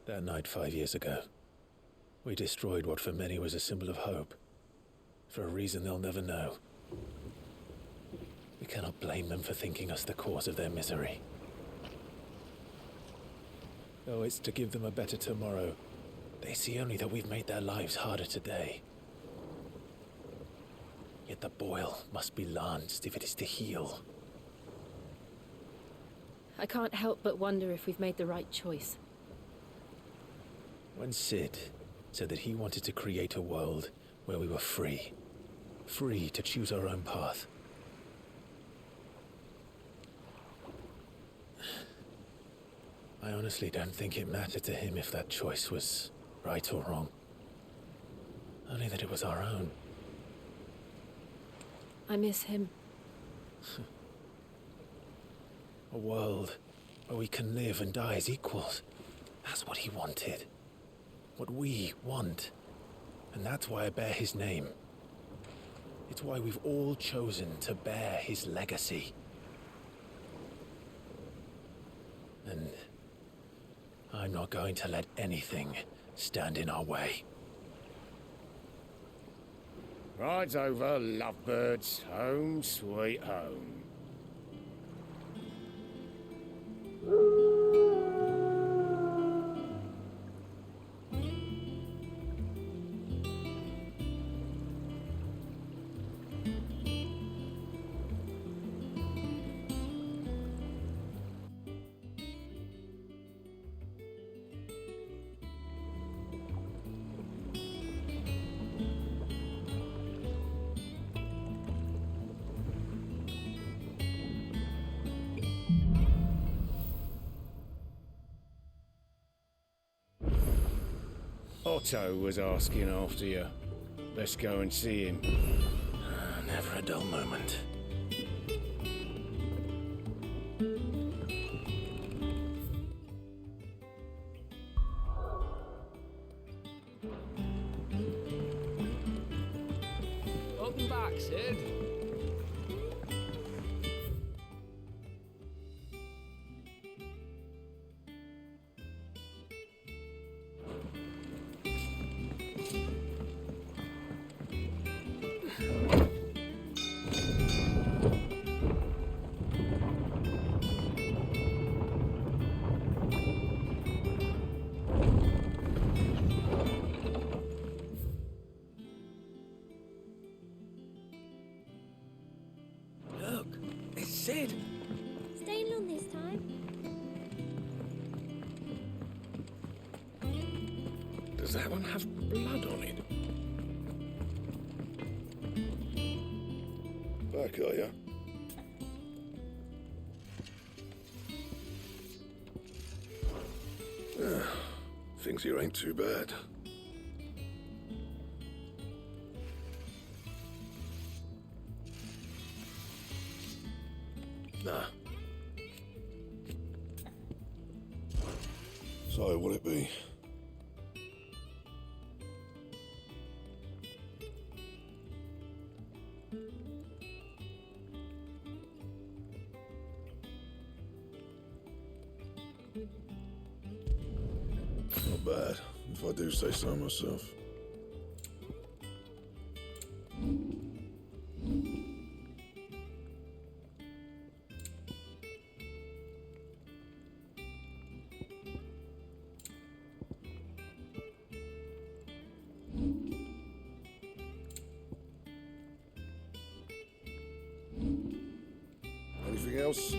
That night 5 years ago, we destroyed what for many was a symbol of hope. For a reason they'll never know. We cannot blame them for thinking us the cause of their misery. Though it's to give them a better tomorrow, they see only that we've made their lives harder today. Yet the boil must be lanced if it is to heal. I can't help but wonder if we've made the right choice. When Sid said that he wanted to create a world where we were free to choose our own path, I honestly don't think it mattered to him if that choice was right or wrong. Only that it was our own. I miss him. A world where we can live and die as equals. That's what he wanted. What we want. And that's why I bear his name. It's why we've all chosen to bear his legacy. And I'm not going to let anything stand in our way. Rides over, lovebirds, home sweet home. Otto was asking after you. Let's go and see him. Never a dull moment. Welcome back, Sid. Look, it's Sid. Staying long this time? Does that one have blood on it? Back, are ya? Things here ain't too bad. Nah. So, what'll it be? Not bad, if I do say so myself. Anything else?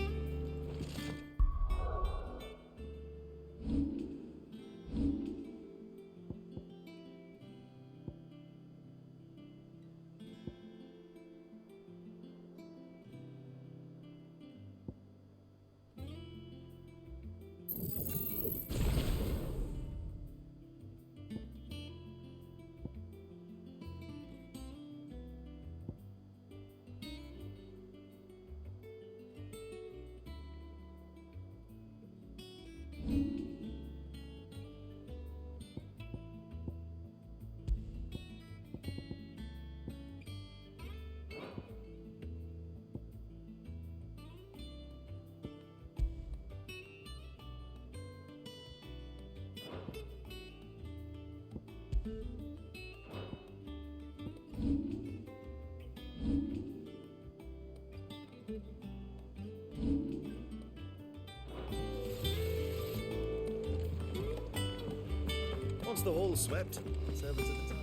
wants the hall swept, servants at the top.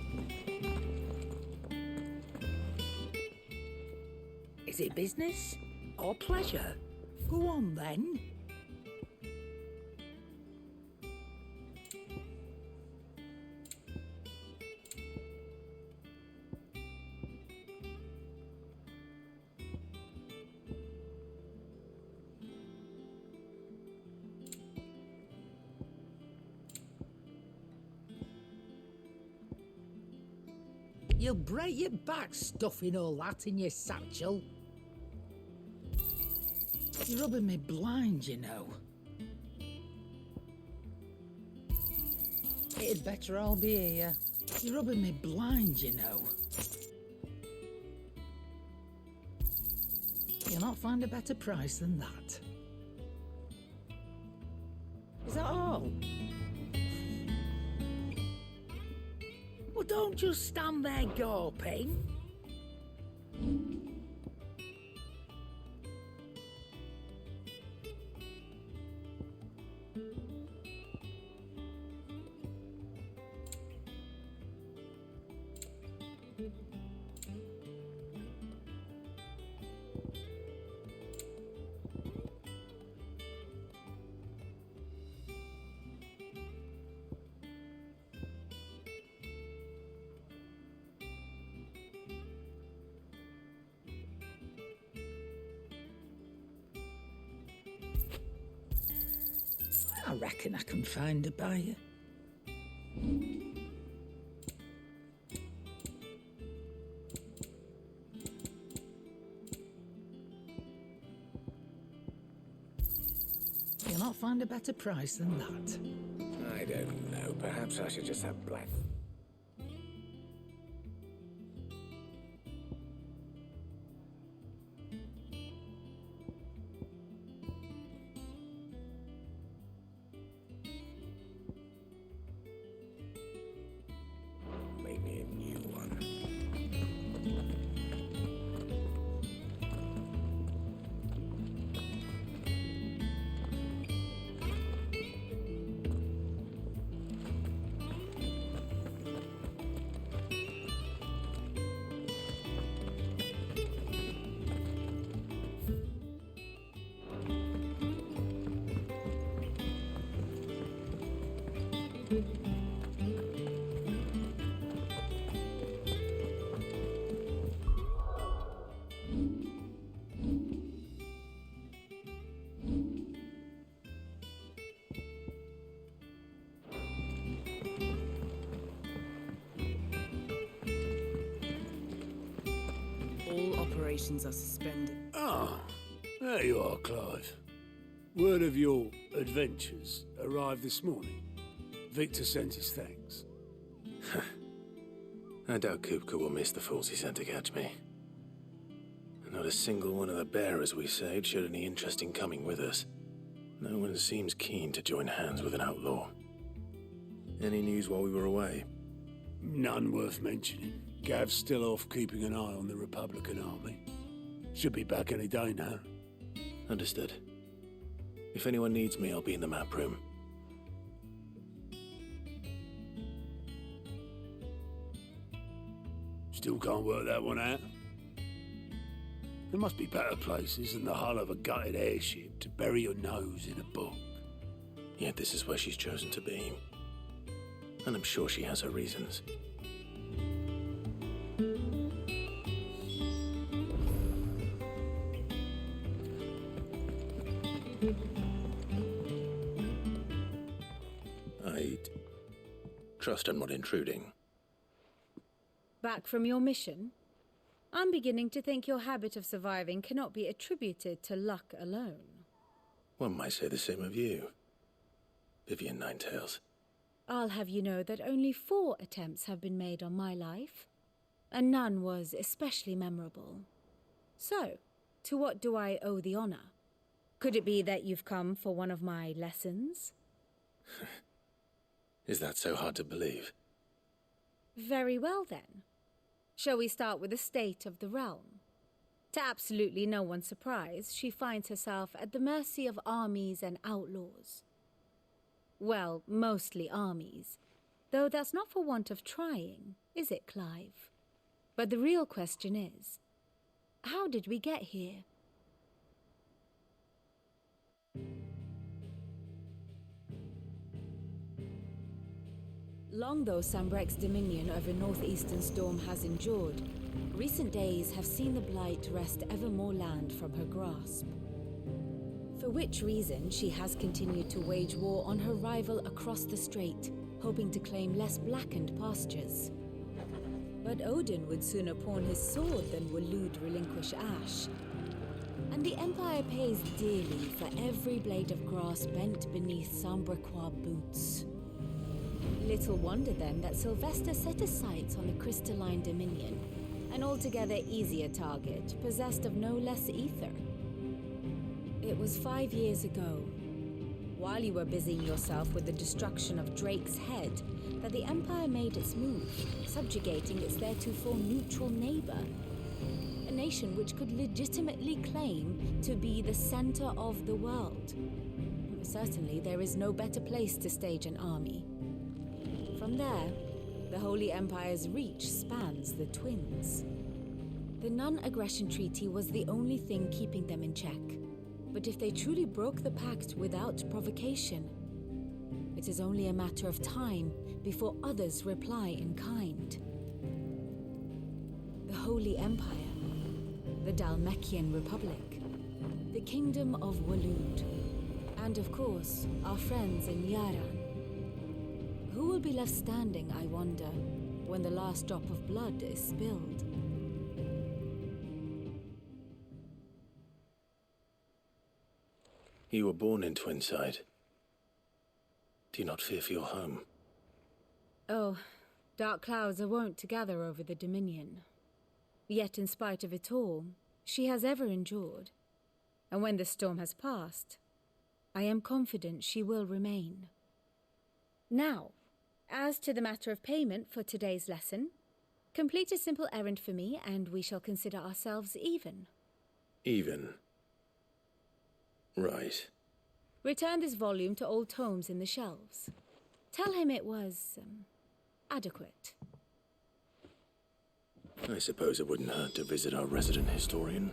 Is it business or pleasure? Go on then. You'll break your back stuffing all that in your satchel. You're rubbing me blind, you know. It'd better all be here. You're rubbing me blind, you know. You'll not find a better price than that. Is that all? Well, don't just stand there gawping. I reckon I can find a buyer. You'll not find a better price than that. I don't know. Perhaps I should just have black. Make me a new one. All operations are suspended. Ah, there you are, Clive. Word of your adventures arrived this morning. Victor sent his thanks. I doubt Kupka will miss the fools he sent to catch me. Not a single one of the bearers we saved showed any interest in coming with us. No one seems keen to join hands with an outlaw. Any news while we were away? None worth mentioning. Gav's still off keeping an eye on the Republican army. Should be back any day now. Understood. If anyone needs me, I'll be in the map room. Still can't work that one out. There must be better places than the hull of a gutted airship to bury your nose in a book. Yet this is where she's chosen to be. And I'm sure she has her reasons. I'd trust I'm not intruding. Back from your mission? I'm beginning to think your habit of surviving cannot be attributed to luck alone. One might say the same of you, Vivian Ninetails. I'll have you know that only 4 attempts have been made on my life, and none was especially memorable. So, to what do I owe the honor? Could it be that you've come for one of my lessons? Is that so hard to believe? Very well then. Shall we start with the state of the realm? To absolutely no one's surprise, she finds herself at the mercy of armies and outlaws. Well, mostly armies. Though that's not for want of trying, is it, Clive? But the real question is, how did we get here? Long though Sambrek's dominion over northeastern Storm has endured, recent days have seen the Blight wrest ever more land from her grasp. For which reason she has continued to wage war on her rival across the strait, hoping to claim less blackened pastures. But Odin would sooner pawn his sword than Waloed relinquish Ash. And the Empire pays dearly for every blade of grass bent beneath Sambrequois boots. Little wonder then that Sylvester set his sights on the crystalline dominion, an altogether easier target, possessed of no less ether. It was 5 years ago, while you were busying yourself with the destruction of Drake's head, that the Empire made its move, subjugating its theretofore neutral neighbor. A nation which could legitimately claim to be the center of the world. Certainly, there is no better place to stage an army. From there, the Holy Empire's reach spans the Twins. The non-aggression treaty was the only thing keeping them in check. But if they truly broke the pact without provocation, it is only a matter of time before others reply in kind. The Holy Empire, the Dhalmekian Republic, the Kingdom of Waloed, and of course, our friends in Yaran. Who will be left standing, I wonder, when the last drop of blood is spilled? You were born in Twinside. Do you not fear for your home? Oh, dark clouds are wont to gather over the Dominion. Yet in spite of it all, she has ever endured. And when the storm has passed, I am confident she will remain. Now, as to the matter of payment for today's lesson, complete a simple errand for me and we shall consider ourselves even. Even? Right. Return this volume to old tomes in the shelves. Tell him it was, adequate. I suppose it wouldn't hurt to visit our resident historian.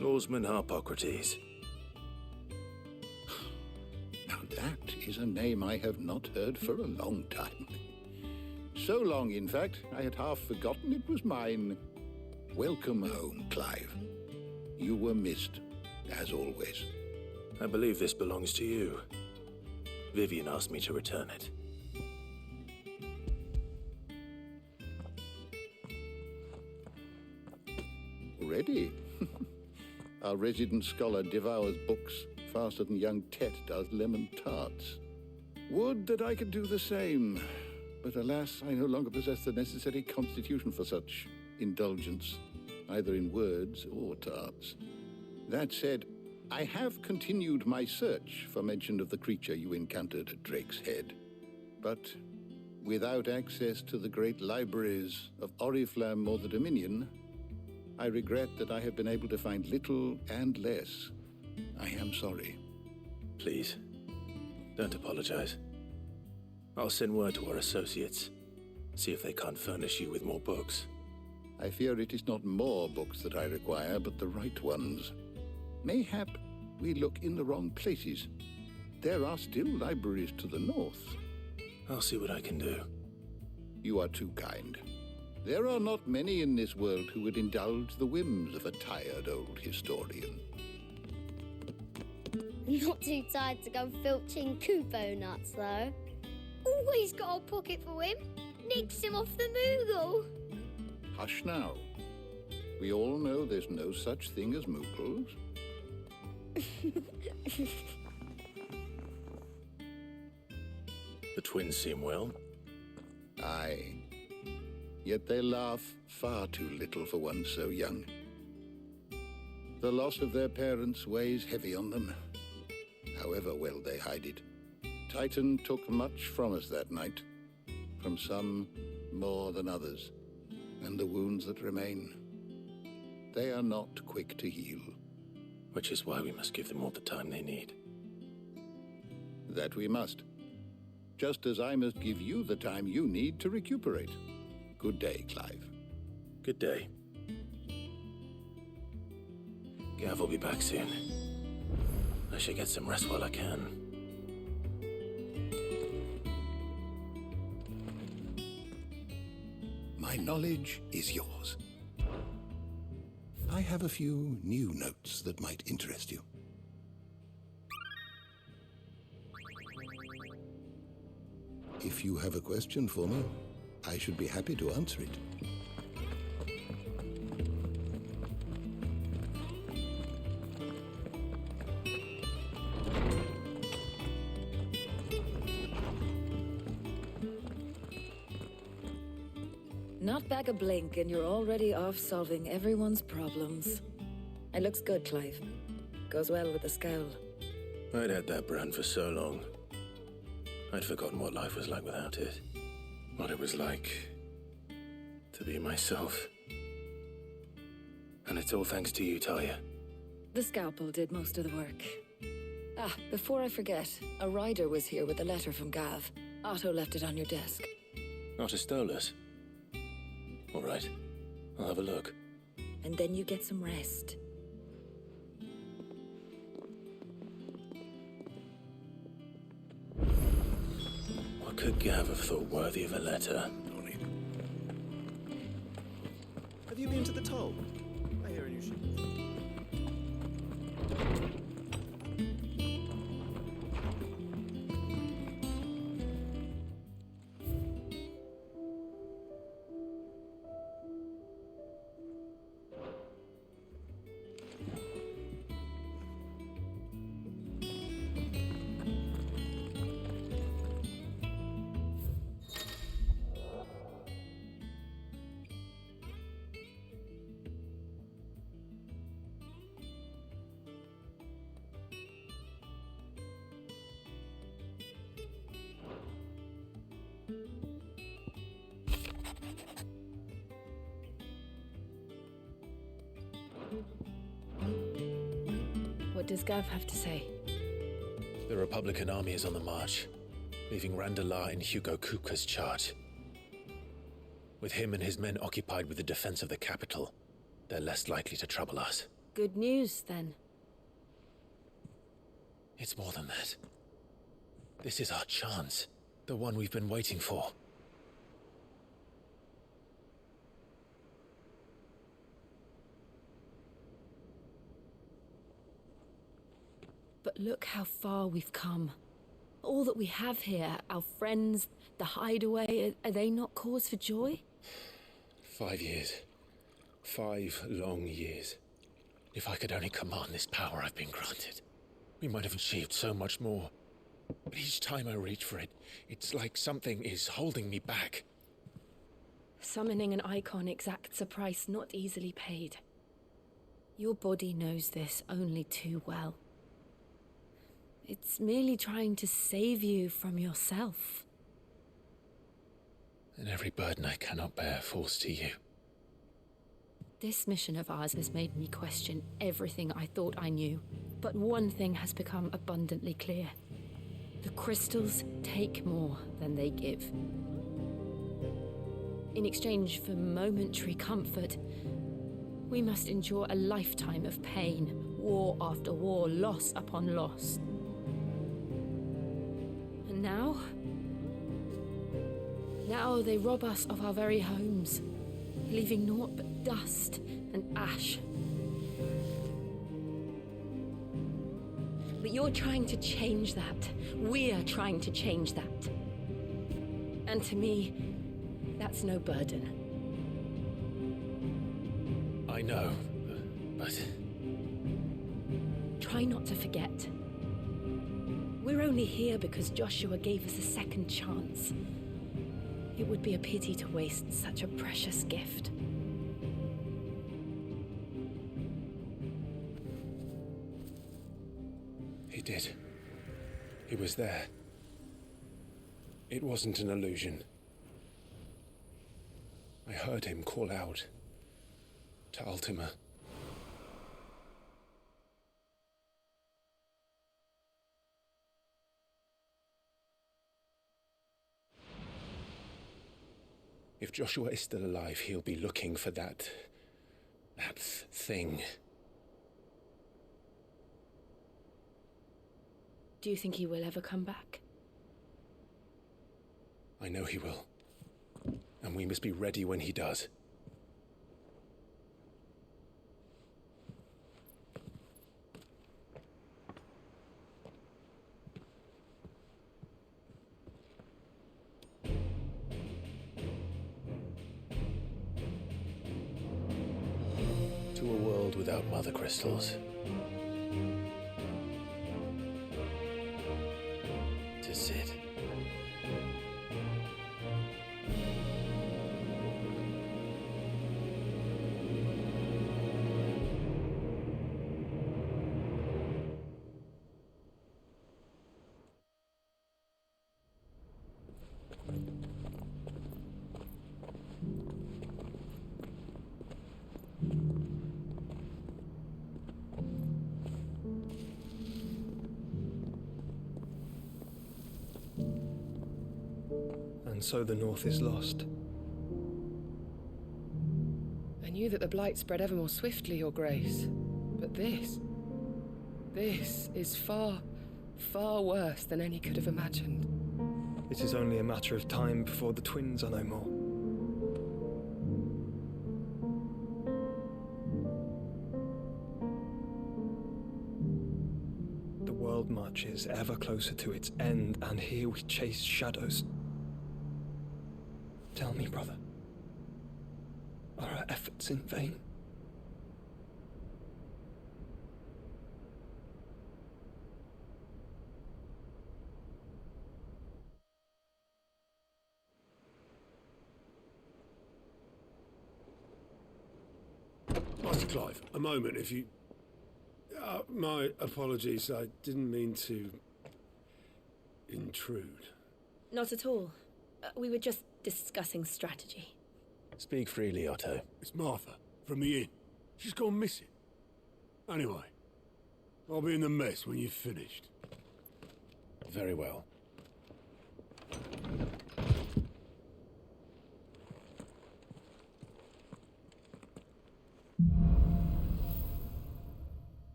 Orsman Harpocrates. Now that is a name I have not heard for a long time. So long, in fact, I had half forgotten it was mine. Welcome home, Clive. You were missed, as always. I believe this belongs to you. Vivian asked me to return it. Already? Our resident scholar devours books faster than young Tet does lemon tarts. Would that I could do the same, but alas, I no longer possess the necessary constitution for such indulgence, either in words or tarts. That said, I have continued my search for mention of the creature you encountered at Drake's Head, but without access to the great libraries of Oriflamme or the Dominion, I regret that I have been able to find little and less. I am sorry. Please, don't apologize. I'll send word to our associates, see if they can't furnish you with more books. I fear it is not more books that I require, but the right ones. Mayhap we look in the wrong places. There are still libraries to the north. I'll see what I can do. You are too kind. There are not many in this world who would indulge the whims of a tired old historian. Not too tired to go filching Kupo nuts, though. Always got a pocket for him. Nicks him off the Moogle. Hush now. We all know there's no such thing as Moogles. The twins seem well. Aye. Yet they laugh far too little for one so young. The loss of their parents weighs heavy on them, however well they hide it. Titan took much from us that night, from some more than others, and the wounds that remain, they are not quick to heal. Which is why we must give them all the time they need. That we must. Just as I must give you the time you need to recuperate. Good day, Clive. Good day. Gav will be back soon. I should get some rest while I can. My knowledge is yours. I have a few new notes that might interest you. If you have a question for me, I should be happy to answer it. Not back a blink and you're already off solving everyone's problems. It looks good, Clive. Goes well with the scowl. I'd had that brand for so long. I'd forgotten what life was like without it. What it was like to be myself. And it's all thanks to you, Talia. The scalpel did most of the work. Ah, before I forget, a rider was here with a letter from Gav. Otto left it on your desk. Not a stolus. All right, I'll have a look. And then you get some rest. What could Gav have thought worthy of a letter? Have you been to the toll? I hear a new ship. What does Gav have to say? The Republican army is on the march, leaving Randalar in Hugo Kupka's charge. With him and his men occupied with the defense of the capital, they're less likely to trouble us. Good news, then. It's more than that. This is our chance, the one we've been waiting for. But look how far we've come. All that we have here, our friends, the hideaway, are they not cause for joy? 5 years. 5 long years. If I could only command this power I've been granted, we might have achieved so much more. But each time I reach for it, it's like something is holding me back. Summoning an icon exacts a price not easily paid. Your body knows this only too well. It's merely trying to save you from yourself. And every burden I cannot bear falls to you. This mission of ours has made me question everything I thought I knew. But one thing has become abundantly clear. The crystals take more than they give. In exchange for momentary comfort, we must endure a lifetime of pain, war after war, loss upon loss. And now they rob us of our very homes, leaving naught but dust and ash. But you're trying to change that. We're trying to change that. And to me, that's no burden. I know, but Try not to forget. We're only here because Joshua gave us a second chance. It would be a pity to waste such a precious gift. He did. He was there. It wasn't an illusion. I heard him call out to Ultima. If Joshua is still alive, he'll be looking for that thing. Do you think he will ever come back? I know he will. And we must be ready when he does. To a world without mother crystals. To Sid. And so the North is lost. I knew that the Blight spread ever more swiftly, Your Grace. But this is far, far worse than any could have imagined. It is only a matter of time before the twins are no more. The world marches ever closer to its end, and here we chase shadows. Tell me, brother, are our efforts in vain? Master Clive, a moment, if you... my apologies, I didn't mean to... intrude. Not at all. We were just discussing strategy. Speak freely, Otto. It's Martha, from the inn. She's gone missing. Anyway, I'll be in the mess when you've finished. Very well.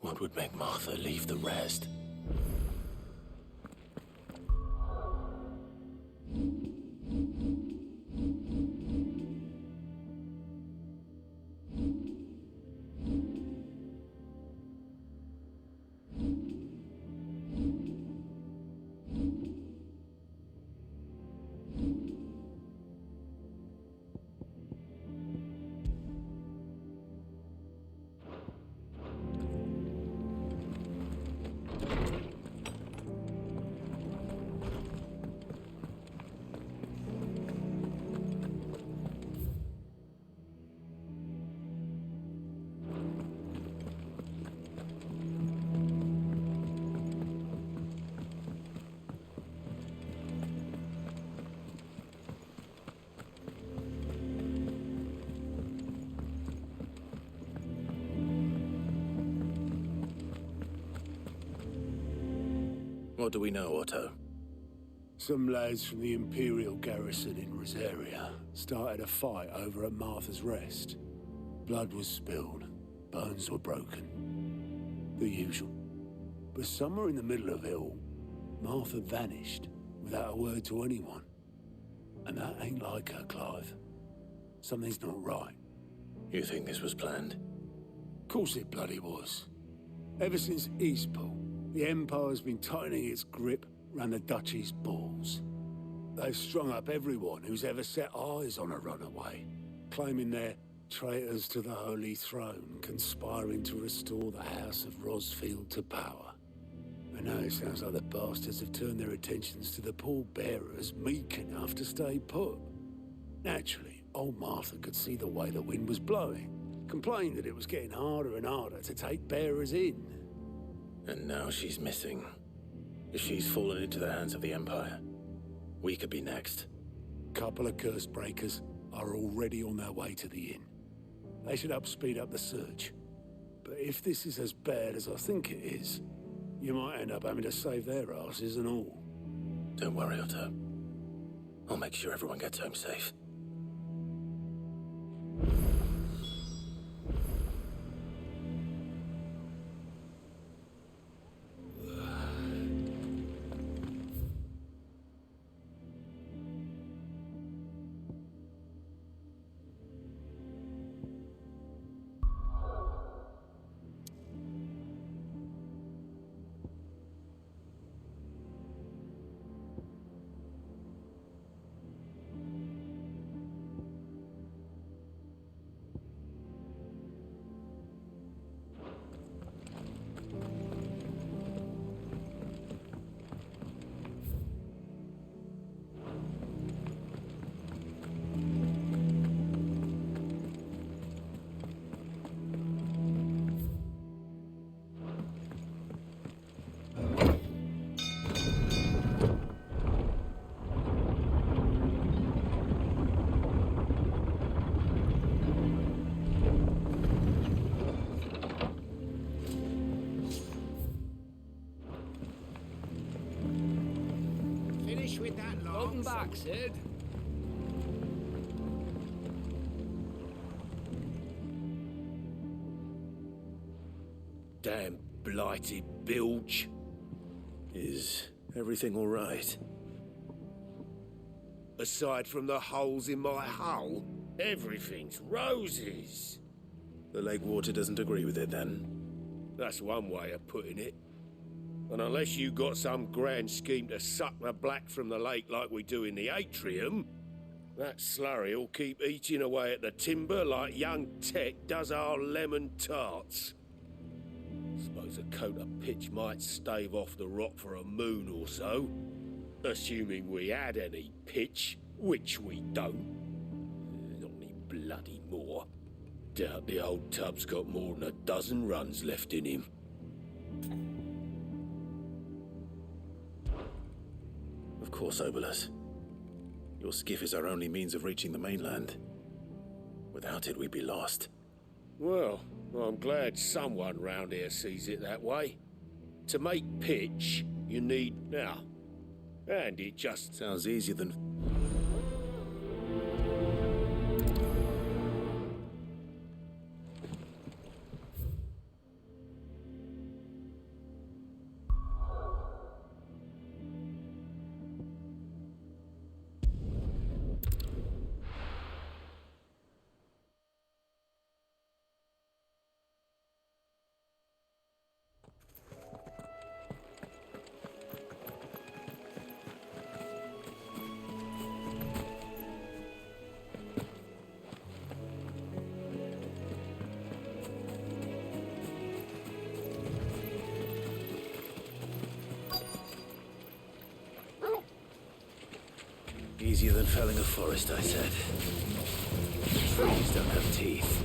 What would make Martha leave the rest? What do we know, Otto? Some lads from the Imperial garrison in Rosaria started a fight over at Martha's Rest. Blood was spilled, bones were broken. The usual. But somewhere in the middle of it all, Martha vanished without a word to anyone. And that ain't like her, Clive. Something's not right. You think this was planned? Of course it bloody was. Ever since Eastpool, the Empire's been tightening its grip round the Duchy's balls. They've strung up everyone who's ever set eyes on a runaway, claiming they're Traitors to the Holy Throne conspiring to restore the House of Rosfield to power. And now it sounds like the bastards have turned their attentions to the pallbearers meek enough to stay put. Naturally, old Martha could see the way the wind was blowing, complained that it was getting harder and harder to take bearers in. And now she's missing. If she's fallen into the hands of the Empire, we could be next. Couple of curse breakers are already on their way to the inn. They should help speed up the search. But if this is as bad as I think it is, you might end up having to save their asses and all. Don't worry, Otto. I'll make sure everyone gets home safe. With that long. Welcome back, Sid. Damn blighted bilge. Is everything all right? Aside from the holes in my hull, everything's roses. The lake water doesn't agree with it, then? That's one way of putting it. And unless you got some grand scheme to suck the black from the lake like we do in the atrium, that slurry'll keep eating away at the timber like young Tet does our lemon tarts. Suppose a coat of pitch might stave off the rot for a moon or so, assuming we had any pitch, which we don't. Not any bloody more. Doubt the old tub's got more than a dozen runs left in him. Of course, Obolus. Your skiff is our only means of reaching the mainland. Without it, we'd be lost. Well, I'm glad someone round here sees it that way. To make pitch, you need... now. And it just... Sounds easier than... Easier than felling a forest, I said. Trees don't have teeth.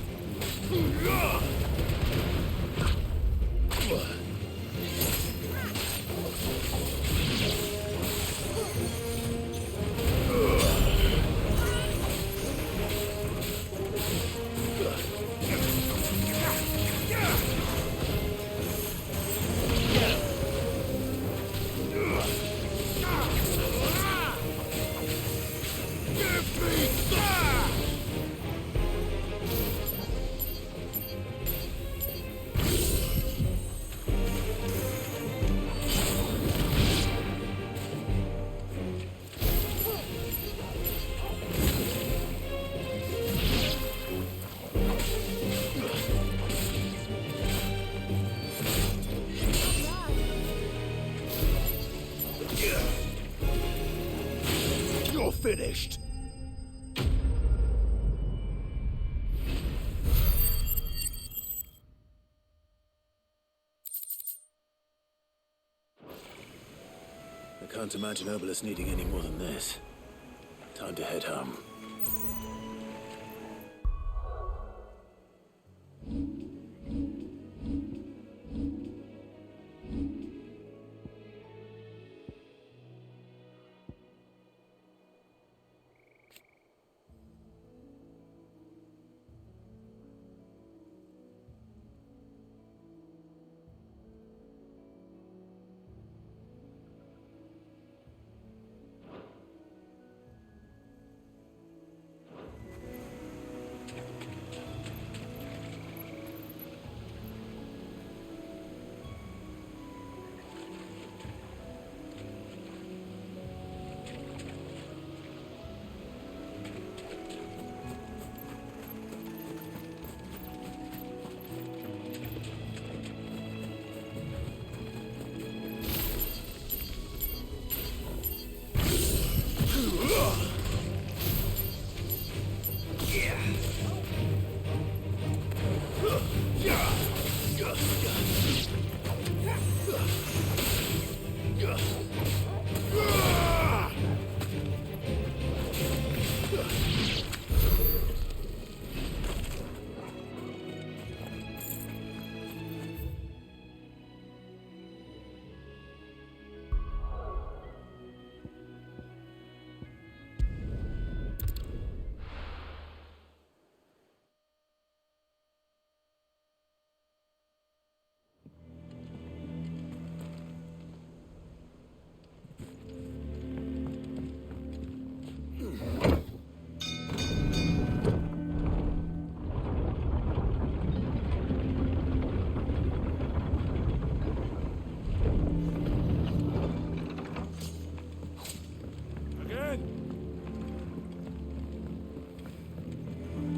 Finished. Can't imagine Obelisk needing any more than this. Time to head home.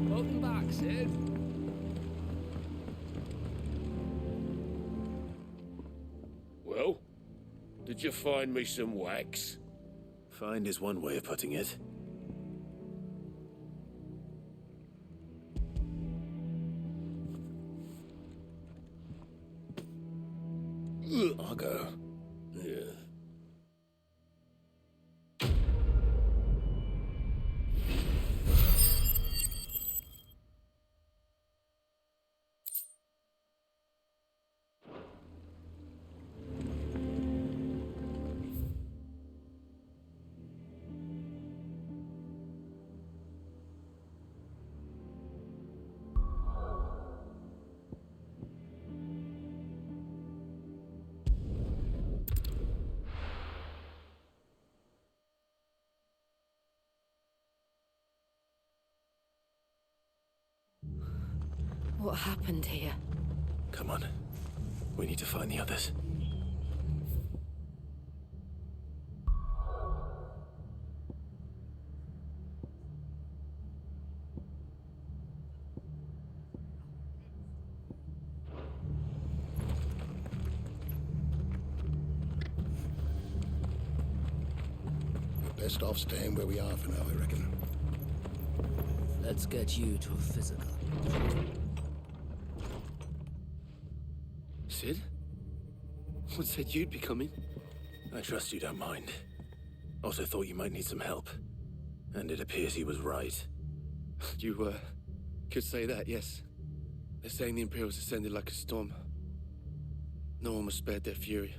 Welcome back, Sid. Well, did you find me some wax? Find is one way of putting it. I'll go. Yeah. What happened here? Come on. We need to find the others. We're best off staying where we are for now, I reckon. Let's get you to a physical. Sid? What said you'd be coming? I trust you don't mind. Also thought you might need some help. And it appears he was right. You, could say that, yes. They're saying the Imperials ascended like a storm. No one was spared their fury.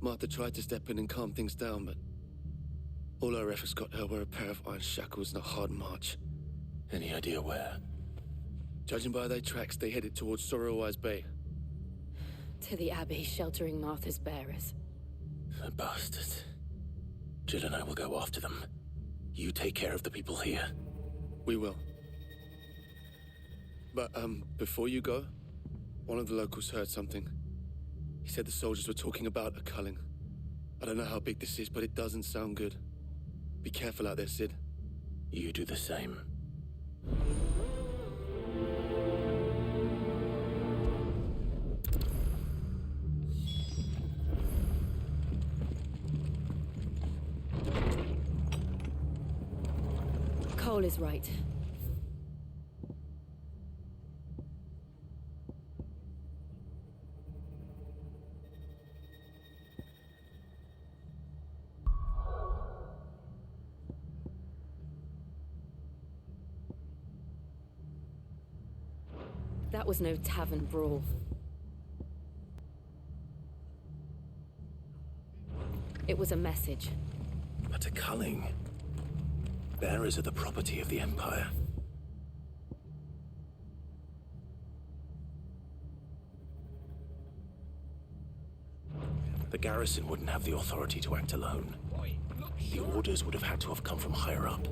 Martha tried to step in and calm things down, but all her efforts got her were a pair of iron shackles and a hard march. Any idea where? Judging by their tracks, they headed towards Sorrowwise Bay. To the Abbey sheltering Martha's bearers. The bastards. Jill and I will go after them. You take care of the people here. We will. But, before you go, one of the locals heard something. He said the soldiers were talking about a culling. I don't know how big this is, but it doesn't sound good. Be careful out there, Sid. You do the same. Cole is right. That was no tavern brawl. It was a message. But a culling. Bearers are the property of the Empire. The garrison wouldn't have the authority to act alone. The orders would have had to have come from higher up.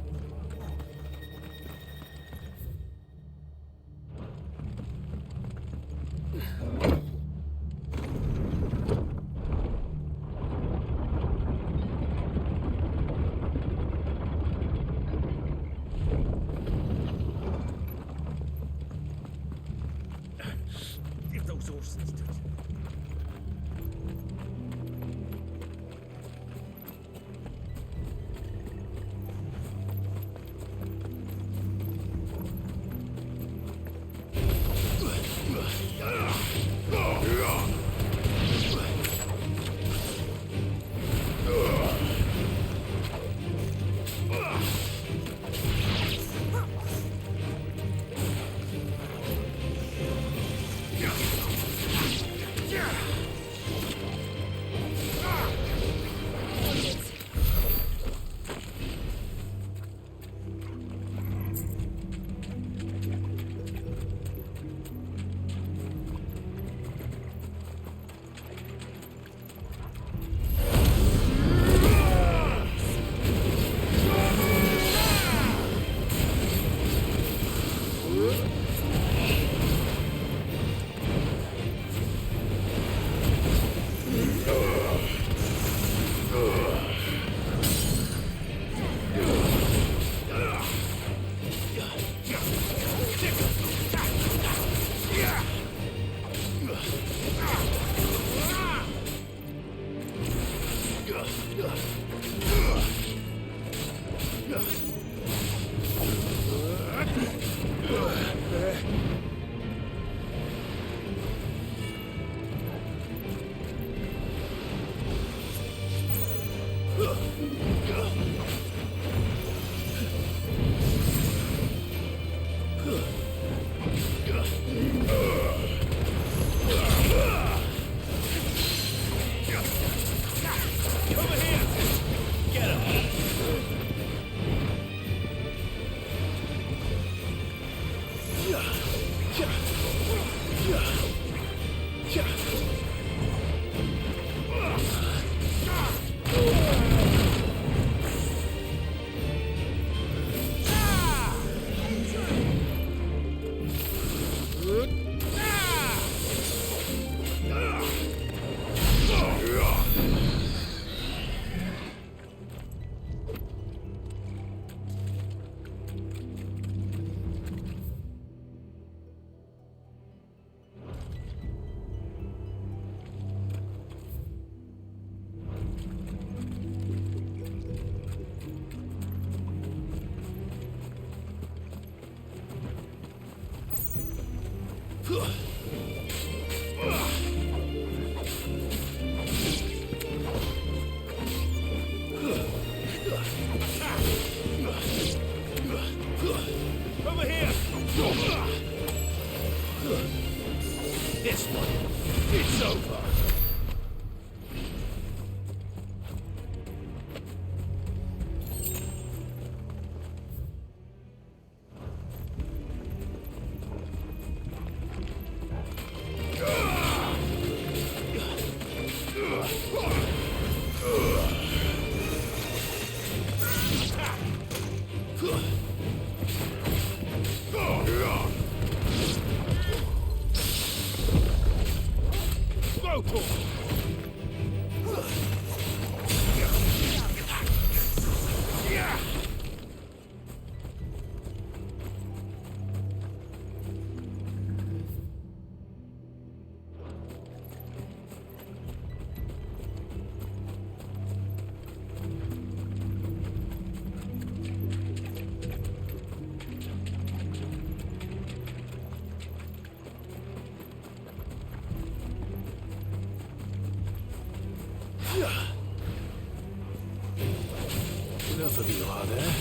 If those horses touch it. Over here! This one, it's over. Enough of you, are there?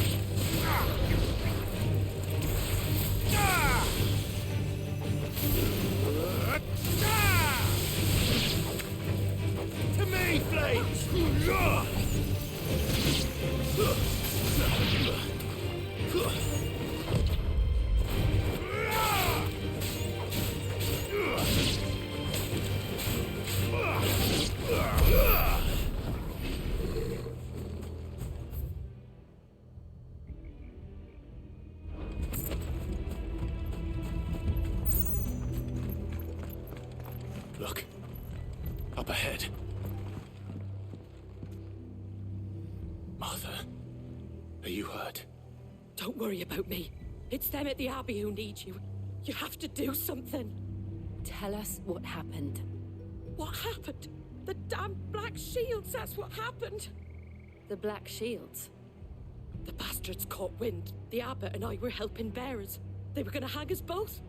Look. Up ahead. Martha, are you hurt? Don't worry about me. It's them at the Abbey who need you. You have to do something. Tell us what happened. What happened? The damn Black Shields, that's what happened. The Black Shields? The bastards caught wind. The abbot and I were helping bearers. They were gonna hang us both.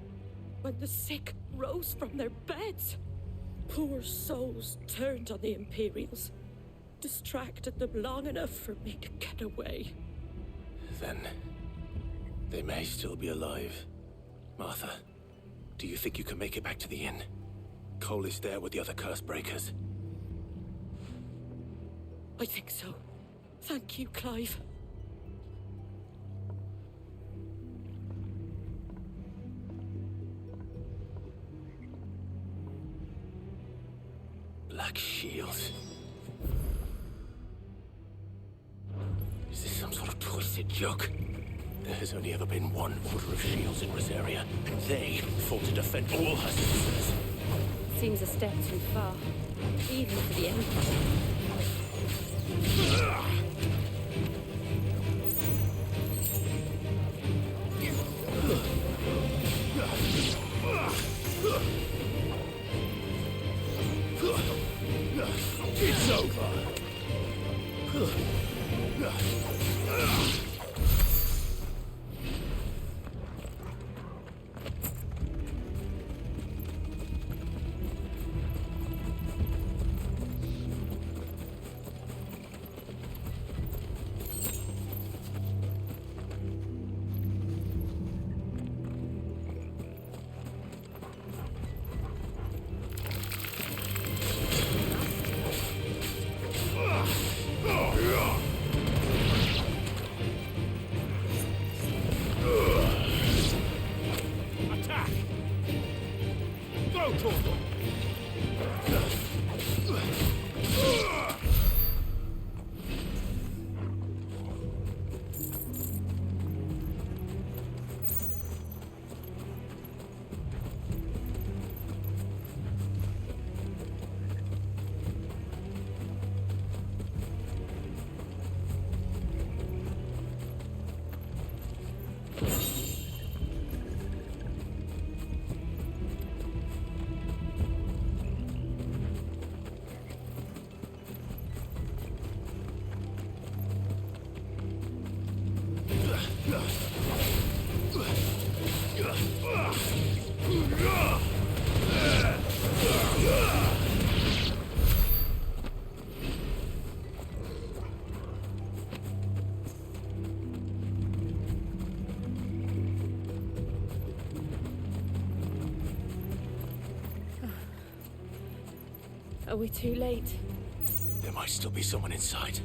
When the sick rose from their beds, poor souls turned on the Imperials. Distracted them long enough for me to get away. Then they may still be alive. Martha, do you think you can make it back to the inn? Cole is there with the other curse breakers. I think so. Thank you, Clive. Black shields. Is this some sort of twisted joke? There has only ever been one order of shields in Rosaria, and they fought to defend all her citizens. Seems a step too far, even for the Empire. It's over. Are we too late? There might still be someone inside.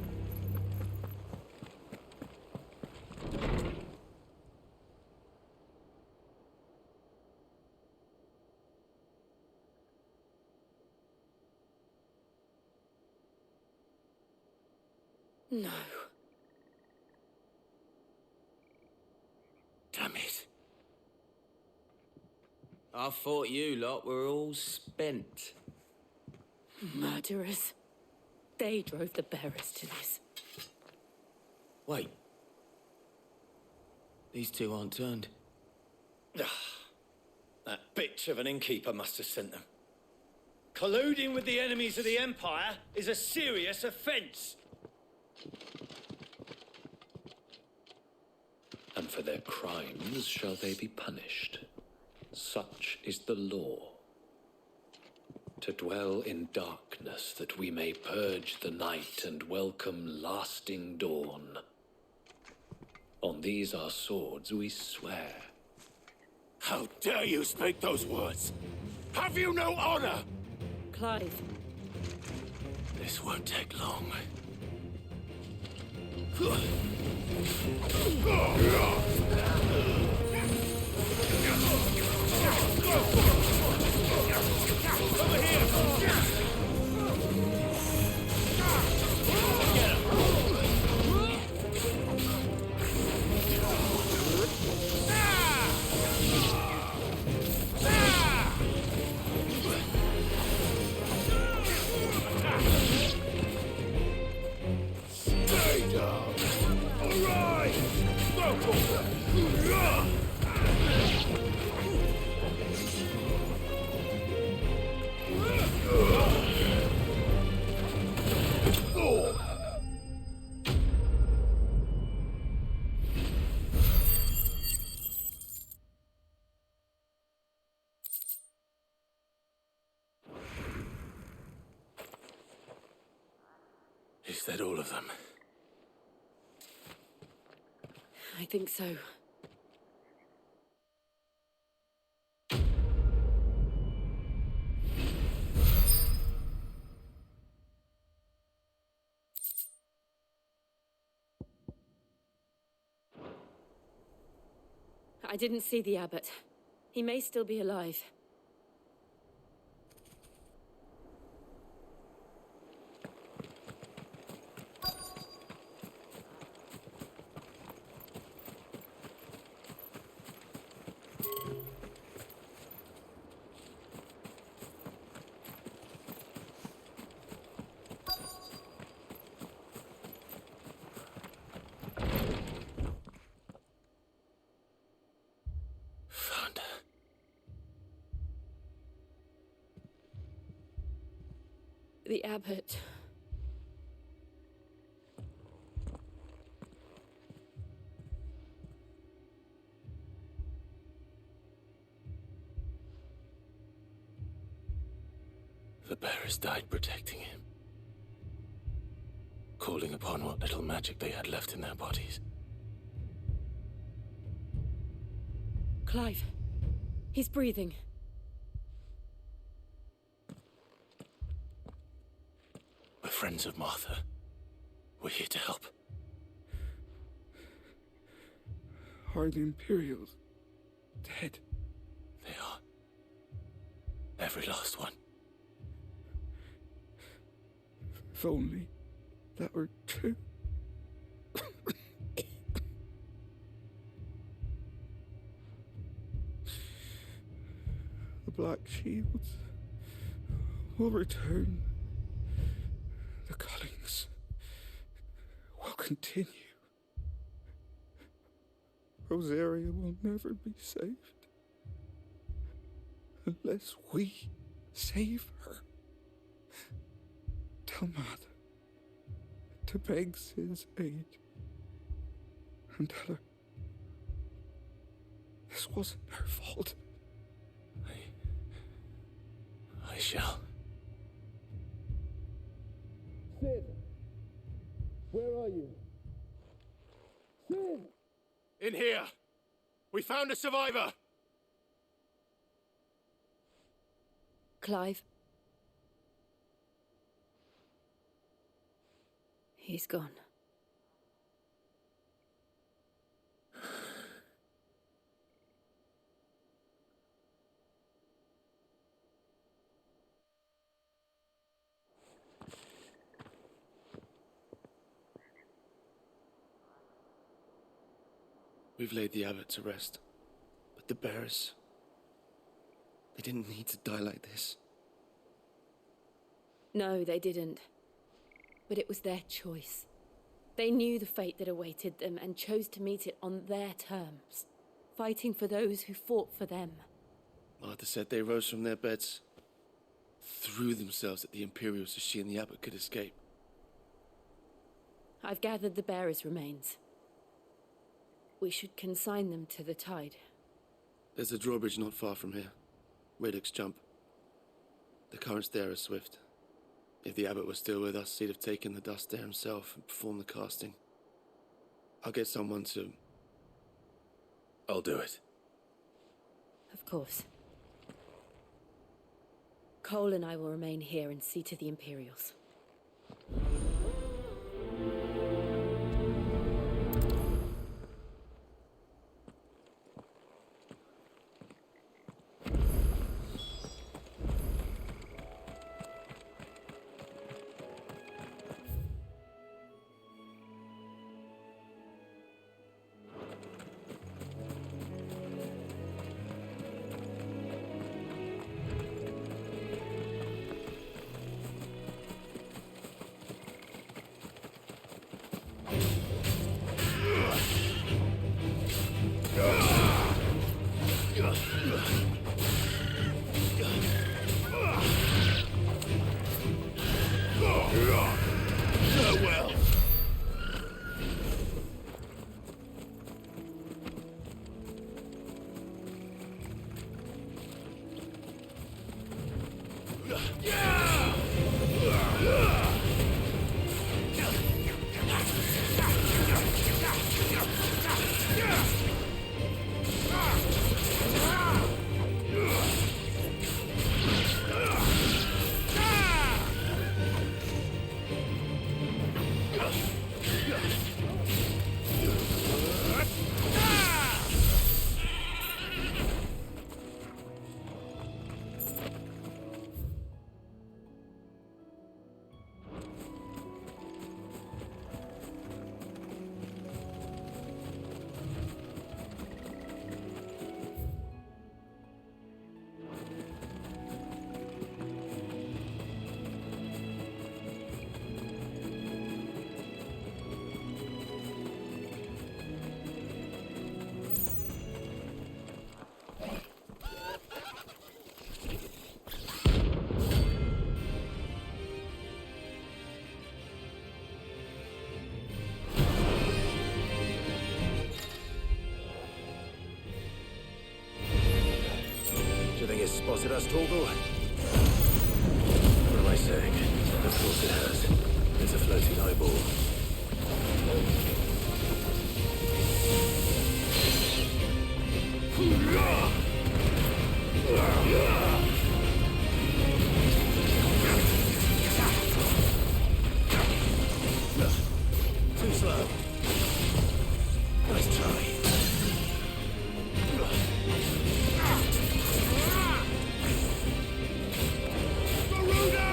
No. Damn it. I thought you lot were all spent. Murderers. They drove the bearers to this. Wait. These two aren't turned. That bitch of an innkeeper must have sent them. Colluding with the enemies of the Empire is a serious offence. And for their crimes shall they be punished. Such is the law. To dwell in darkness that we may purge the night and welcome lasting dawn. On these our swords we swear. How dare you speak those words? Have you no honor? Clive. This won't take long. Over here! Is that all of them? I think so. I didn't see the abbot. He may still be alive. Found her. The abbot. The bearers died protecting him. Calling upon what little magic they had left in their bodies. Clive. He's breathing. We're friends of Martha. We're here to help. Are the Imperials dead? They are. Every last one. If only that were true. The Black Shields will return. The cullings will continue. Rosaria will never be saved unless we save her. Tell Mother to beg Sid's aid and tell her this wasn't her fault. I shall. Sid! Where are you? Sid! In here! We found a survivor! Clive. He's gone. We've laid the abbot to rest, but the bearers, they didn't need to die like this. No, they didn't. But it was their choice. They knew the fate that awaited them and chose to meet it on their terms, fighting for those who fought for them. Martha said they rose from their beds, threw themselves at the Imperials so she and the abbot could escape. I've gathered the bearers' remains. We should consign them to the tide. There's a drawbridge not far from here. Radix Jump. The currents there are swift. If the abbot was still with us, he'd have taken the dust there himself and performed the casting. I'll get someone to... I'll do it. Of course. Cole and I will remain here and see to the Imperials. spotted us, Torgal? What am I saying? Of course it has. It's a floating eyeball. Too slow. Nice try. Garuda!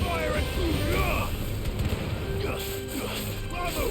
Fire it! Bravo!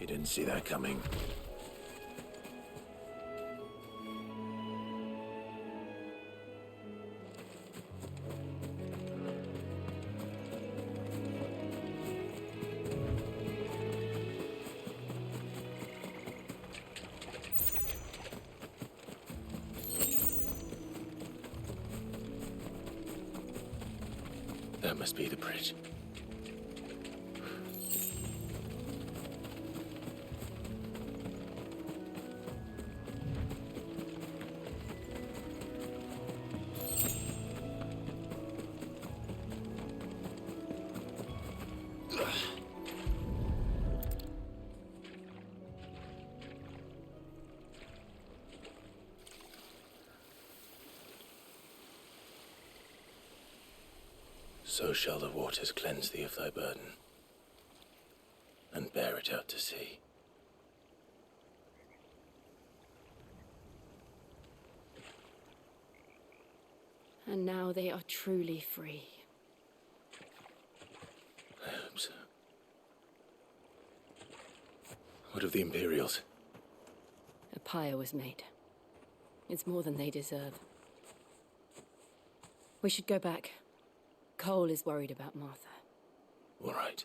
You didn't see that coming. That must be the bridge. So shall the waters cleanse thee of thy burden, and bear it out to sea. And now they are truly free. I hope so. What of the Imperials? A pyre was made. It's more than they deserve. We should go back. Cole is worried about Martha. All right.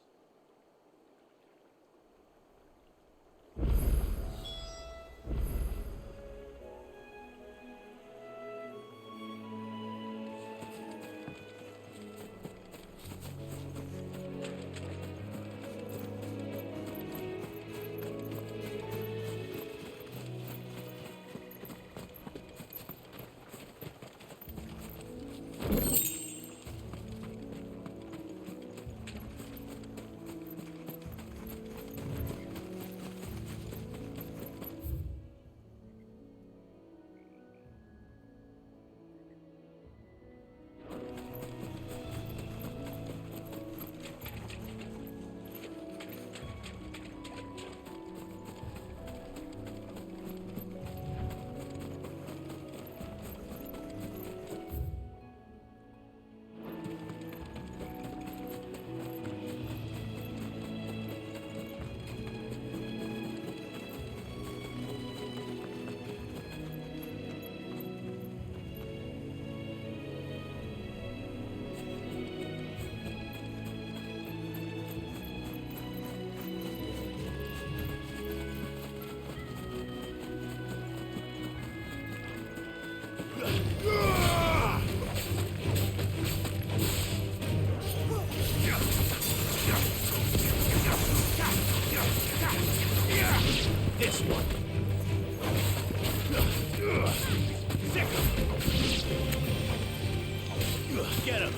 Get him!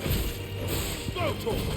Go to him!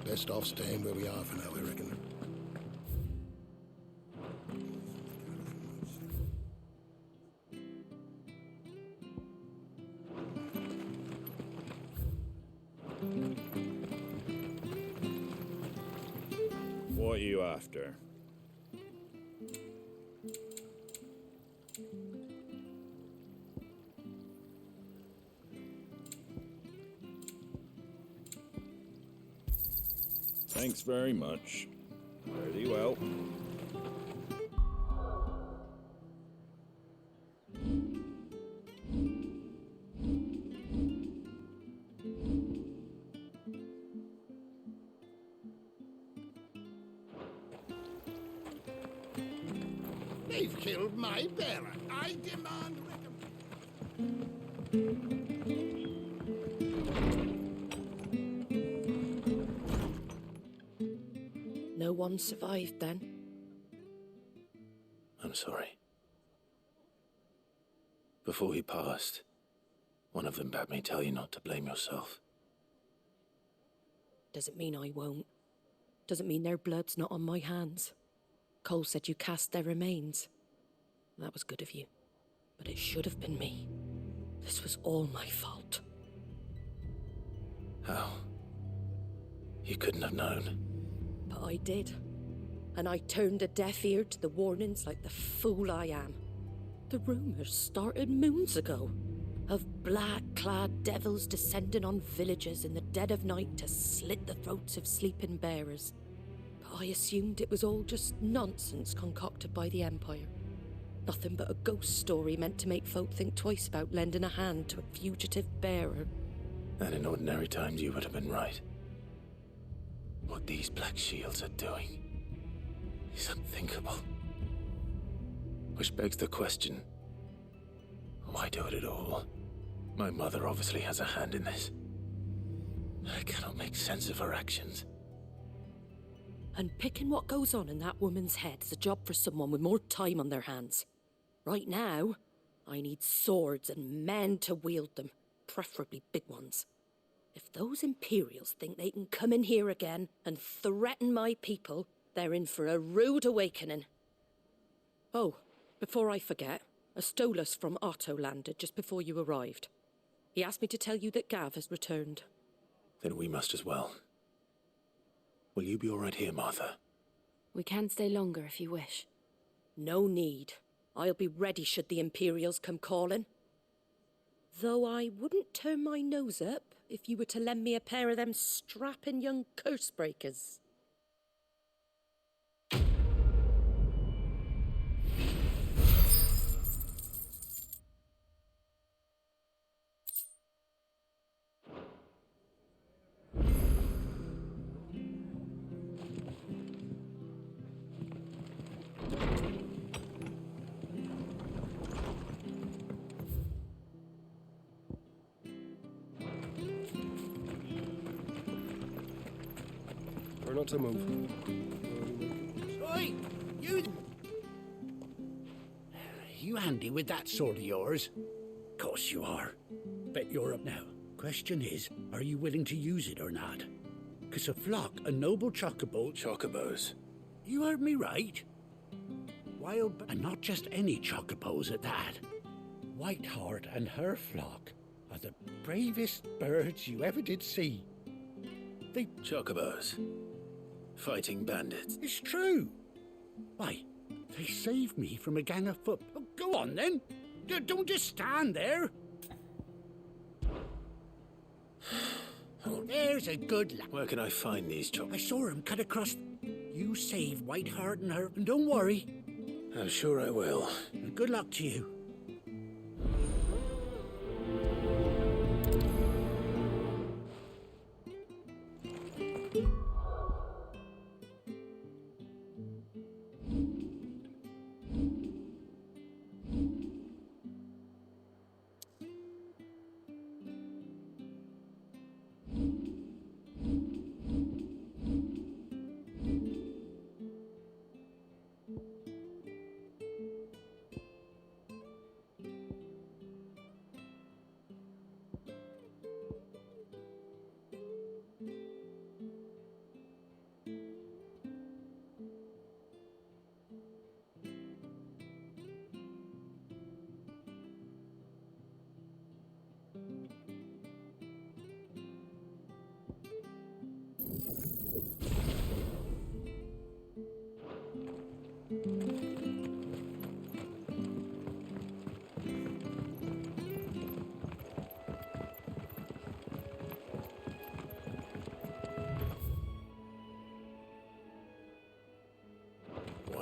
Best off staying where we are for now, I reckon. What are you after? Thanks very much. Very well. They've killed my bearer. I demand No one survived then? I'm sorry. Before he passed, one of them bade me tell you not to blame yourself. Doesn't mean I won't. Doesn't mean their blood's not on my hands. Cole said you cast their remains. That was good of you. But it should have been me. This was all my fault. How? You couldn't have known. But I did. And I turned a deaf ear to the warnings like the fool I am. The rumours started moons ago. Of black-clad devils descending on villages in the dead of night to slit the throats of sleeping bearers. But I assumed it was all just nonsense concocted by the Empire. Nothing but a ghost story meant to make folk think twice about lending a hand to a fugitive bearer. And in ordinary times you would have been right. What these Black Shields are doing is unthinkable. Which begs the question, why do it at all? My mother obviously has a hand in this. I cannot make sense of her actions. And picking what goes on in that woman's head is a job for someone with more time on their hands. Right now, I need swords and men to wield them, preferably big ones. If those Imperials think they can come in here again and threaten my people, they're in for a rude awakening. Oh, before I forget, a Stolas from Otto landed just before you arrived. He asked me to tell you that Gav has returned. Then we must as well. Will you be all right here, Martha? We can stay longer if you wish. No need. I'll be ready should the Imperials come calling. Though I wouldn't turn my nose up if you were to lend me a pair of them strapping young curse breakers. We're not to move. Oi! You handy with that sword of yours? Course you are. Bet you're up now. Question is, are you willing to use it or not? 'Cause a flock of noble chocobo... Chocobos? You heard me right. Wild... And not just any chocobos at that. Whiteheart and her flock are the bravest birds you ever did see. They... Chocobos? Fighting bandits? It's true. Why, they saved me from a gang of foot... Oh, go on then. Don't just stand there. Oh, there's a good lad. Where can I find these chocobos? I saw him cut across... You save Whiteheart and her, and don't worry. I'm sure I will. And good luck to you.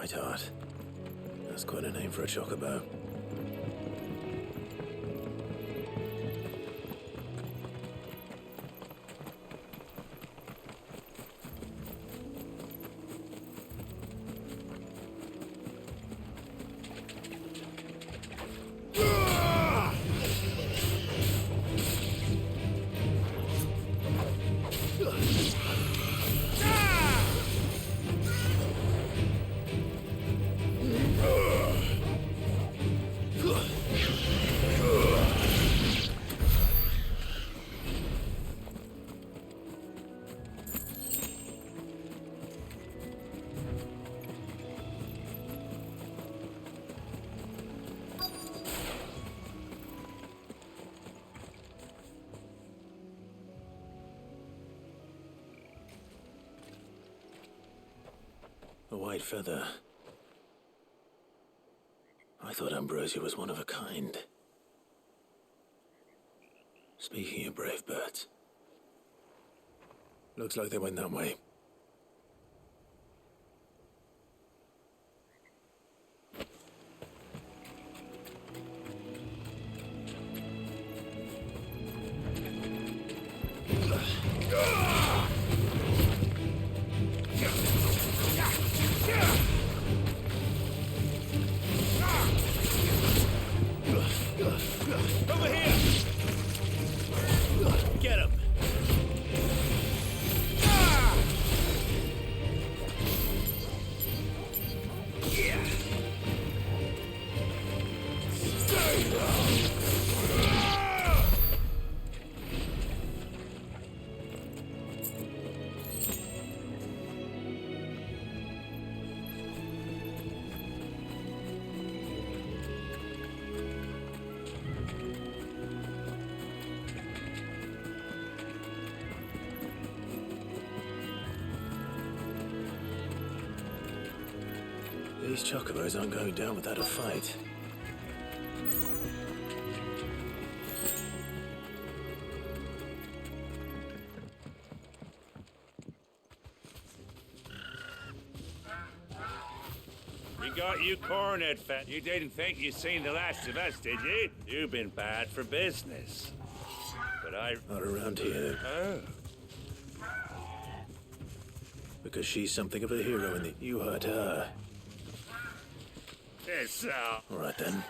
Whiteheart. That's quite a name for a chocobo. A white feather. I thought Ambrosia was one of a kind. Speaking of brave birds, looks like they went that way. Over here! Get him! These chocobos aren't going down without a fight. We got you cornered, Fat. You didn't think you'd seen the last of us, did you? You've been bad for business. But Not around here. Oh. Because she's something of a hero and you hurt her. This, All right then.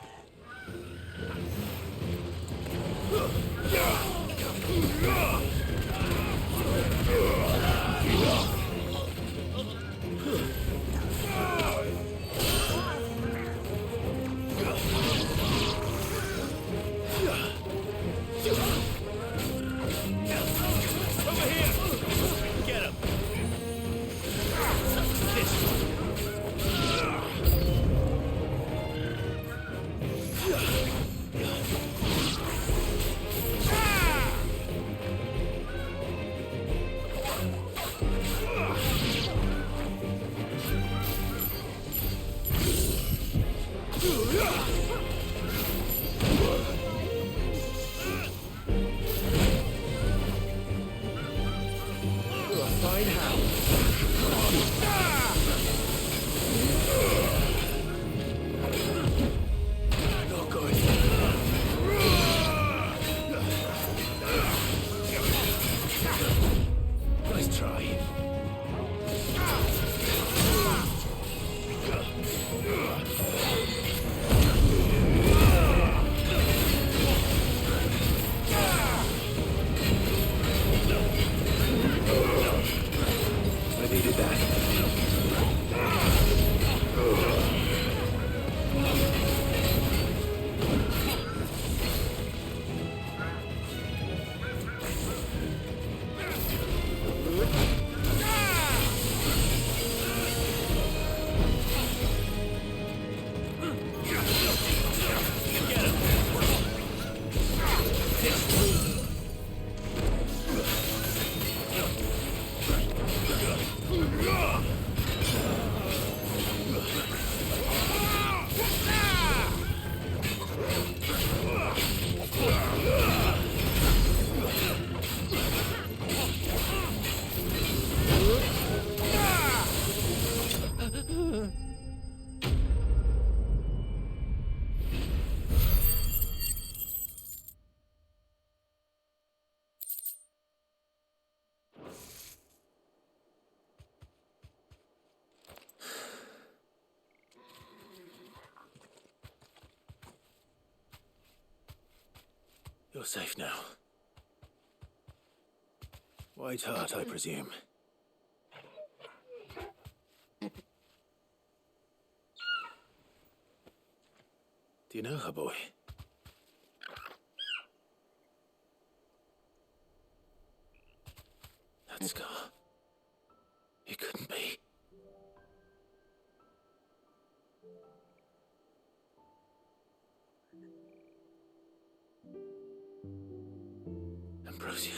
Over here! Get him! This one. Fine how. Not good. Nice try. I needed that. You're safe now. White Hart, I presume. Do you know her, boy? That scar. It couldn't be. Ambrosia.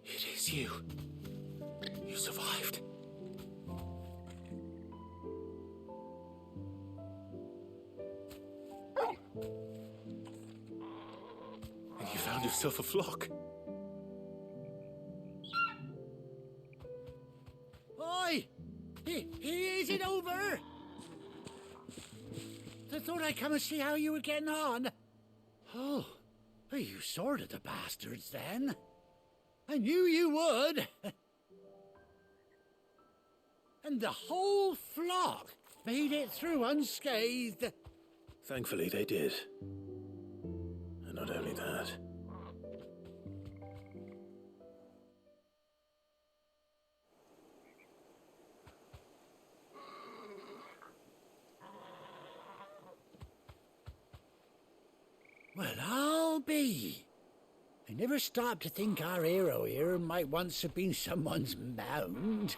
It is you. You survived. And you found yourself a flock. Oi! Is it over? I thought I'd come and see how you were getting on. Oh, you sorted the bastards then. I knew you would. And the whole flock made it through unscathed. Thankfully, they did. And not only that. Well, I'll be. I never stopped to think our hero here might once have been someone's mound.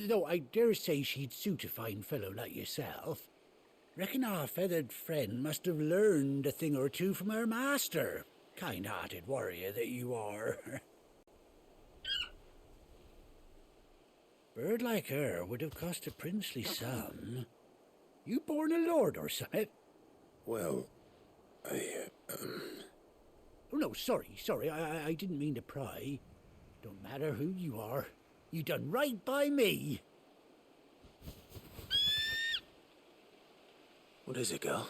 Though I dare say she'd suit a fine fellow like yourself. Reckon our feathered friend must have learned a thing or two from her master. Kind-hearted warrior that you are. Bird like her would have cost a princely sum. You born a lord or something? Well, Oh, no, sorry. I didn't mean to pry. Don't matter who you are. You done right by me. What is it, girl?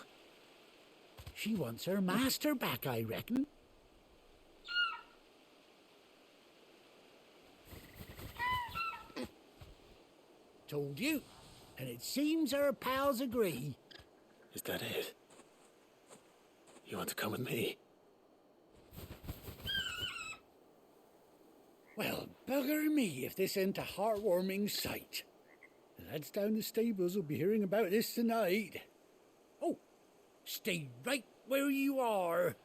She wants her master back, I reckon. Told you. And it seems her pals agree. Is that it? You want to come with me? Well, bugger me if this ain't a heartwarming sight. The lads down the stables will be hearing about this tonight. Oh, stay right where you are.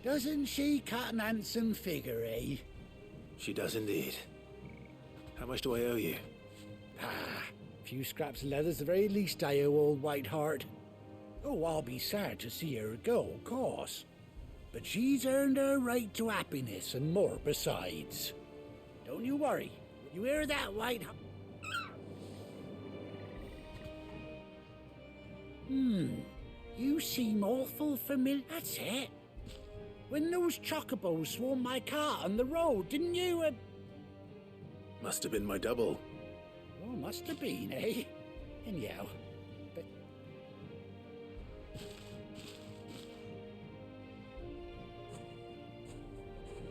Doesn't she cut an handsome figure, eh? She does indeed. How much do I owe you? A few scraps of leather's the very least I owe old White Hart. Oh, I'll be sad to see her go, of course. But she's earned her right to happiness and more besides. Don't you worry. You hear that, White Hart? You seem awful familiar. That's it. When those chocobos swarmed my car on the road, didn't you? Must have been my double. Oh, must have been, eh? Anyhow, but...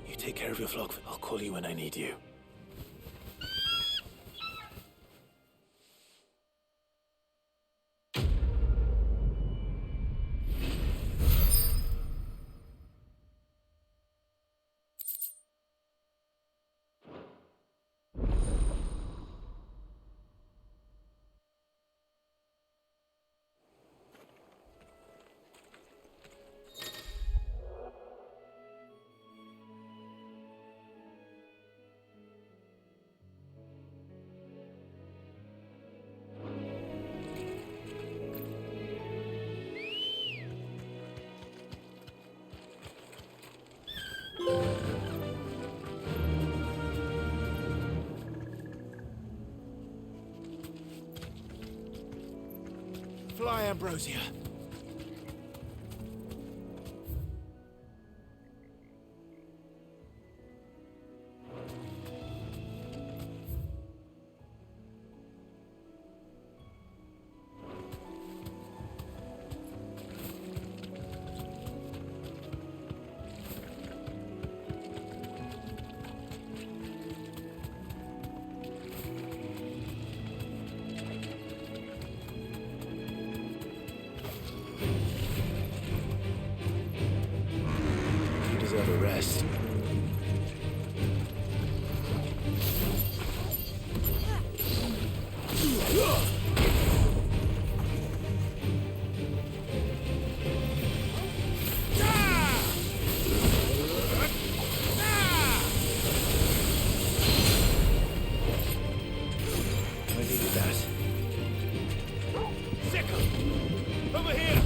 You take care of your flock. I'll call you when I need you. Ambrosia. You deserve a rest. I needed that. Sicko! Over here!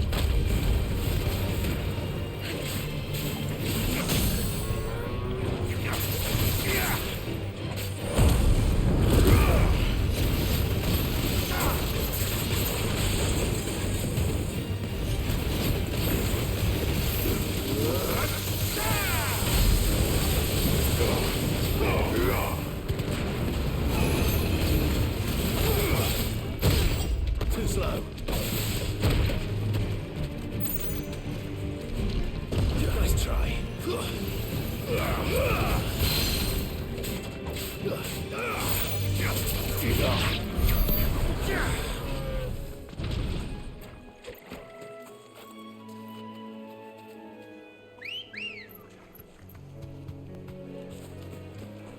Too slow. Nice try.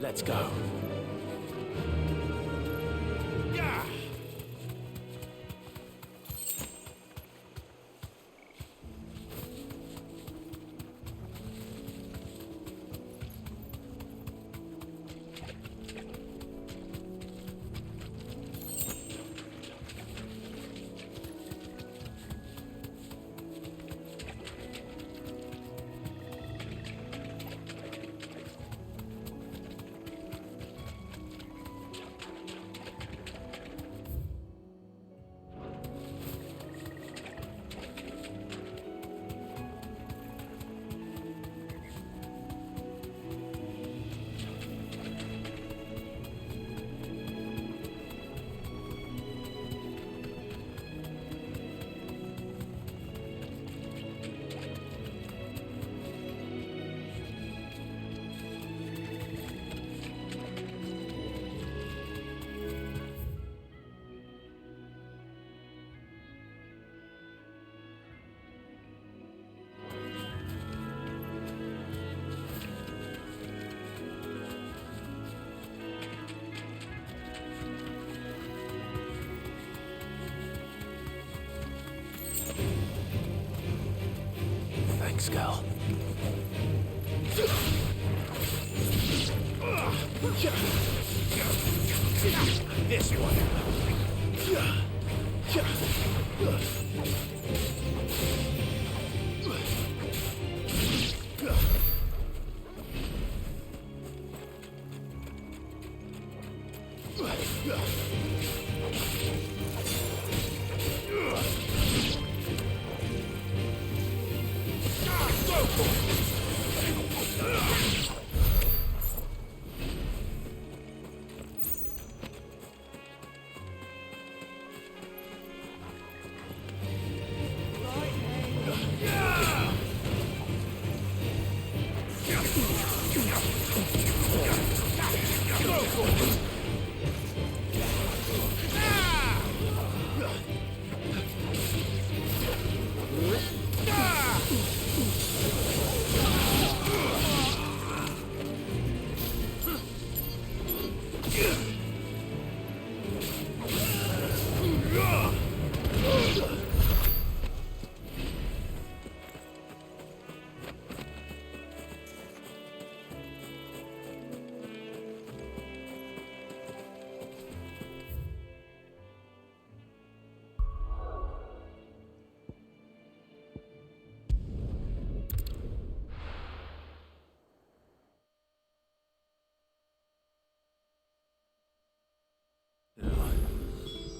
Let's go. Yeah. Thanks, girl. This one.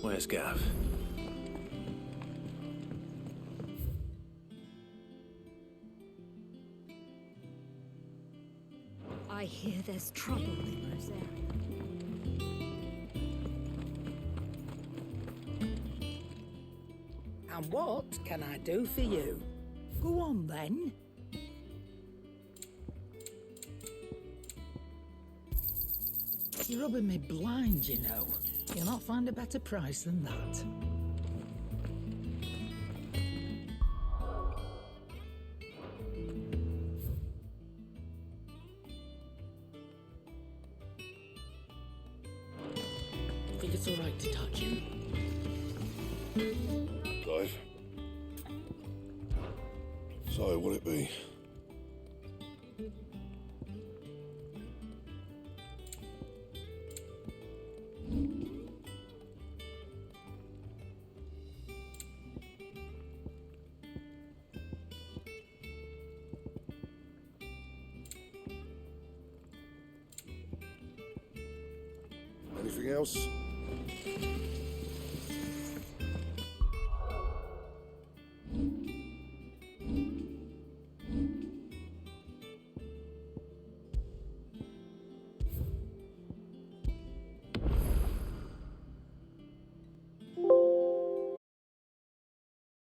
Where's Gav? I hear there's trouble in Rosaria. And what can I do for you? Go on then. You're rubbing me blind, you know. You'll not find a better price than that. Think it's all right to touch him? Dave. So, will it be? Anything else?